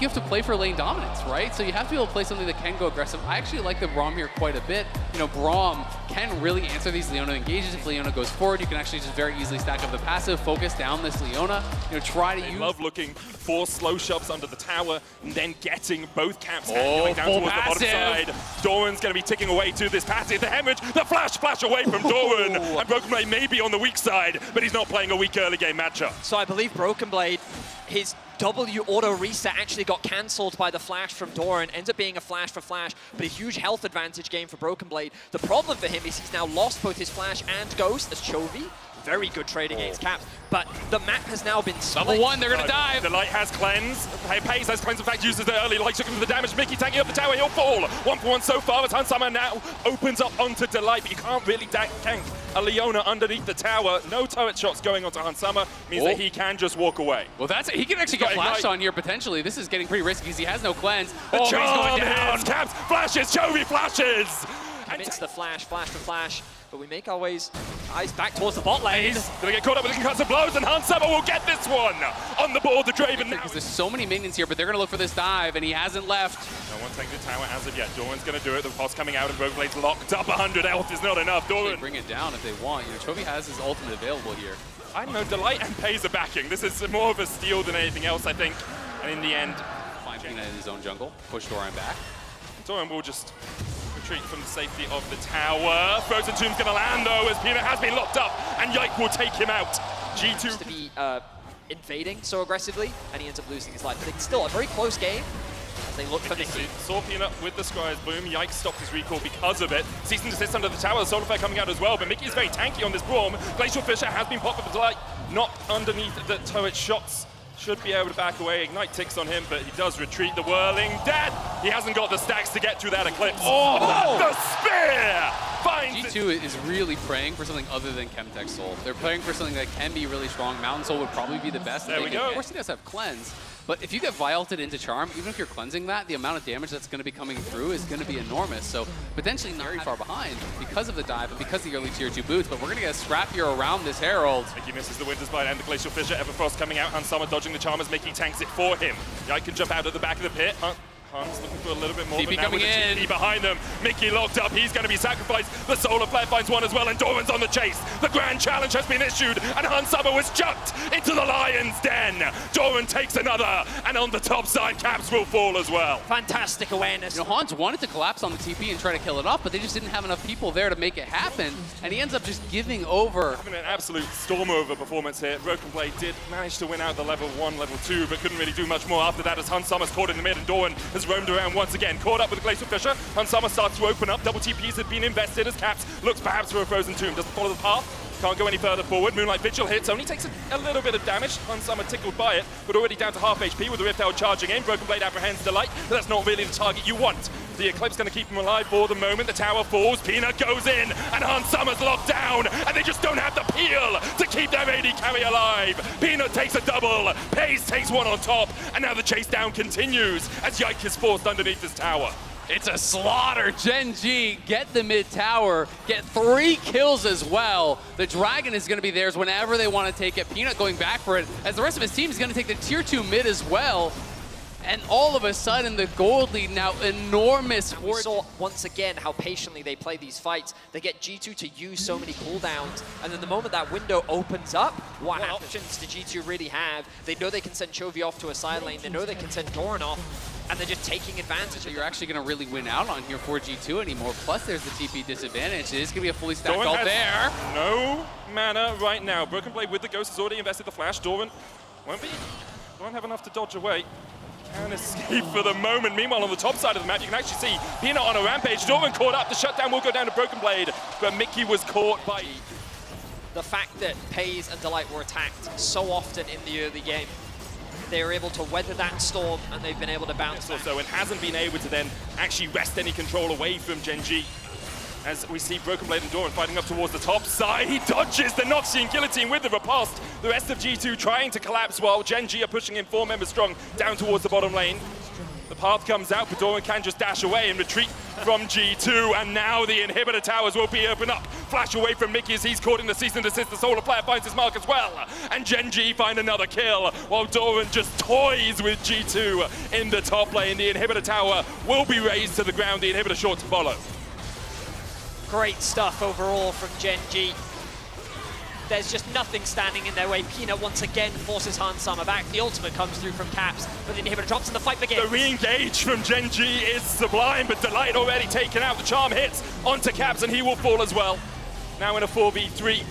you have to play for lane dominance, right? So you have to be able to play something that can go aggressive. I actually like the Braum here quite a bit. You know, Braum can really answer these Leona engages. If Leona goes forward, you can actually just very easily stack up the passive, focus down this Leona, you know, try to use... love looking for slow shoves under the tower, and then getting both caps going down towards passive. the bottom side. Doran's going to be ticking away to this passive. The hemorrhage, the flash away from Doran. And Broken Blade may be on the weak side, but he's not playing a weak early game matchup. So I believe Broken Blade, his W auto reset actually got cancelled by the flash from Doran. Ends up being a flash for flash, but a huge health advantage game for Broken Blade. The problem for him is he's now lost both his flash and ghost as Chovy. Very good trade against Caps, but the map has now been split. Level 1, they're gonna dive. The Light has cleanse. Pays has cleanse, in fact, uses the early Light, looking for the damage. Mickey tanking up the tower, he'll fall. 1-for-1 so far as Hansama now opens up onto Delight, but you can't really tank a Leona underneath the tower. No turret shots going onto Hansama, means that he can just walk away. Well, that's it. He can actually get flashed on here potentially. This is getting pretty risky because he has no cleanse. The Tree's going down. Caps, flashes, Chovy flashes. Commits the flash for flash, but we make our eyes back towards the bot lane. Gonna get caught up with the concussive blows, and Hansama will get this one on the board. The Draven now. Because there's so many minions here, but they're gonna look for this dive, and he hasn't left. No one taking the tower as of yet. Doran's gonna do it. The boss coming out, and Broken Blade's locked up. 100 health is not enough. Doran. Bring it down if they want. You know, Chovy has his ultimate available here. I don't know. Delight and Pays are backing. This is more of a steal than anything else, I think. And in the end, Find Peanut in his own jungle. Push Doran back. Doran will just retreat from the safety of the tower. Frozen Tomb's gonna land though, as Peanut has been locked up, and Yike will take him out. G2 to be invading so aggressively, and he ends up losing his life. But it's still a very close game as they look for Mickey. Saw Peanut with the Scryer's Boom. Yike stopped his recall because of it. Cease and desist under the tower. The Solar Flare coming out as well, but Mickey is very tanky on this Braum. Glacial Fissure has been popped with the Delight, not underneath the turret shots. Should be able to back away. Ignite ticks on him, but he does retreat. The Whirling Dead. He hasn't got the stacks to get through that Eclipse. Oh! The spear finds G2 is really praying for something other than Chemtech Soul. They're praying for something that can be really strong. Mountain Soul would probably be the best. There we go. Of course, he does have Cleanse, but if you get Violeted into Charm, even if you're cleansing that, the amount of damage that's going to be coming through is going to be enormous. So potentially not very far behind because of the dive and because of the early tier 2 boots, but we're going to get scrappier around this Herald. Mickey misses the Winter's Bite and the Glacial Fissure. Everfrost coming out. Hansama dodging the charm as Mickey tanks it for him. Yike can jump out at the back of the pit. Hans looking for a little bit more, TP but now coming with the TP in. behind them. Mickey locked up, he's going to be sacrificed. The Solar Flare finds one as well, and Doran's on the chase. The Grand Challenge has been issued, and Hansama was chucked into the Lion's Den. Doran takes another, and on the top side, Caps will fall as well. Fantastic awareness. You know, Hans wanted to collapse on the TP and try to kill it off, but they just didn't have enough people there to make it happen, and he ends up just giving over. Having an absolute storm over performance here. Broken Blade did manage to win out the level 1, level 2, but couldn't really do much more after that as Hansama's caught in the mid, and Doran has roamed around once again. Caught up with the Glacial Fissure. Hansama starts to open up. Double TPs had been invested as Caps looks perhaps for a Frozen Tomb. Doesn't follow the path. Can't go any further forward. Moonlight Vigil hits. Only takes a little bit of damage. Hansama tickled by it, but already down to half HP with the Rift Herald charging in. Broken Blade apprehends Delight, but that's not really the target you want. The Eclipse going to keep him alive for the moment. The tower falls. Peanut goes in, and Hansama's locked down, and they just don't have the peel to keep their AD carry alive. Peanut takes a double. Pays takes one on top, and now the chase down continues as Yike is forced underneath this tower. It's a slaughter. Gen.G get the mid tower, get 3 kills as well. The Dragon is going to be theirs whenever they want to take it. Peanut going back for it, as the rest of his team is going to take the tier 2 mid as well. And all of a sudden, the gold lead now enormous. We saw once again how patiently they play these fights. They get G2 to use so many cooldowns, and then the moment that window opens up, what options do G2 really have? They know they can send Chovy off to a side lane. They know they can send Doran off, and they're just taking advantage. So you're actually going to really win out on here for G2 anymore. Plus, there's the TP disadvantage. It is going to be a fully stacked ult there. No mana right now. Broken Blade with the Ghost has already invested the flash. Doran won't have enough to dodge away. Can escape for the moment. Meanwhile, on the top side of the map, you can actually see Peanut on a rampage. Doran caught up. The shutdown will go down to Broken Blade, but Mickey was caught by... The fact that Pays and Delight were attacked so often in the early game, they were able to weather that storm, and they've been able to bounce back. So, and hasn't been able to then actually wrest any control away from Gen.G. As we see Broken Blade and Doran fighting up towards the top side. He dodges the Noxian Guillotine with the riposte. The rest of G2 trying to collapse while Gen.G are pushing in 4 members strong down towards the bottom lane. The path comes out, but Doran can just dash away and retreat from G2, and now the inhibitor towers will be open up Flash away from Mickey as he's caught in the cease and desist. The Solar player finds his mark as well. And Gen.G find another kill, while Doran just toys with G2 in the top lane. The inhibitor tower will be raised to the ground. The inhibitor short to follow. Great stuff overall from Gen.G. There's just nothing standing in their way. Peanut once again forces Hans Summer back. The ultimate comes through from Caps, but the inhibitor drops and the fight begins. The re-engage from Gen.G is sublime, but Delight already taken out. The charm hits onto Caps and he will fall as well. Now in a 4v3,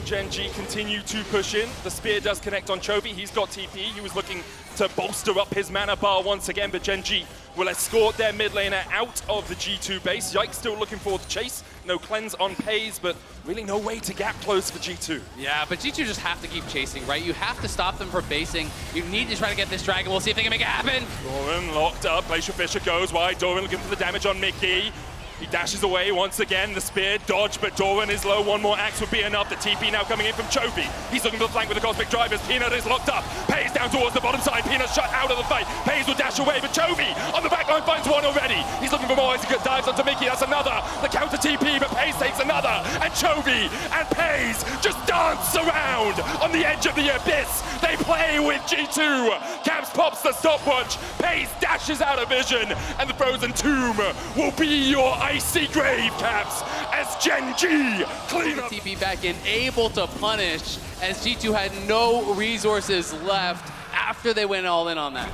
Gen.G continue to push in. The spear does connect on Chovy. He's got TP. He was looking to bolster up his mana bar once again, but Gen.G will escort their mid laner out of the G2 base. Yike still looking for the chase. No cleanse on Pays, but really no way to gap close for G2. Yeah, but G2 just have to keep chasing, right? You have to stop them from basing. You need to try to get this dragon. We'll see if they can make it happen. Doran locked up. Glacial Fisher goes wide. Doran looking for the damage on Mickey. He dashes away once again. The spear dodge, but Doran is low. One more axe would be enough. The TP now coming in from Chovy. He's looking for the flank with the Cosmic Drivers. Peanut is locked up. Pays down towards the bottom side. Peanut shut out of the fight. Pays will dash away, but Chovy on the back line finds one already. He's looking for more as he dives onto Mickey. That's another. The counter TP, but Pays takes another. And Chovy and Pays just dance around on the edge of the abyss. They play with G2. Caps pops the stopwatch. Pays dashes out of vision. And the Frozen Tomb will be your icy grave, Caps, as Gen.G clean up. TP back in, able to punish, as G2 had no resources left after they went all in on that.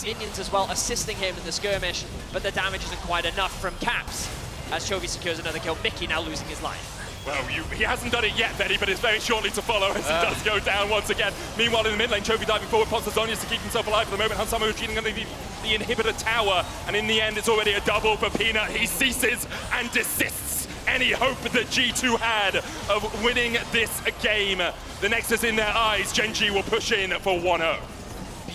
Minions as well assisting him in the skirmish, but the damage isn't quite enough from Caps. As Chovy secures another kill, Mickey now losing his life. Well, he hasn't done it yet, Betty, but it's very shortly to follow as he does go down once again. Meanwhile, in the mid lane, Chovy diving forward, pops the Zonius to keep himself alive for the moment. Hans Summer retreating underneath the inhibitor tower, and in the end, it's already a double for Peanut. He ceases and desists any hope that G2 had of winning this game. The Nexus in their eyes, Gen.G will push in for 1-0.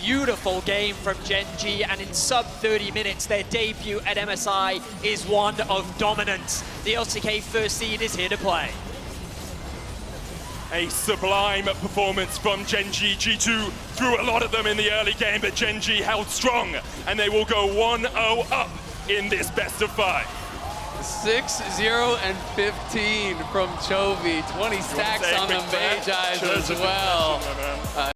Beautiful game from Gen.G, and in sub 30 minutes, their debut at MSI is one of dominance. The LCK first seed is here to play. A sublime performance from Gen.G. G2 threw a lot at them in the early game, but Gen.G held strong, and they will go 1-0 up in this best of 5. 6-0 and 15 from Chovy. 20 stacks on the Magi as well.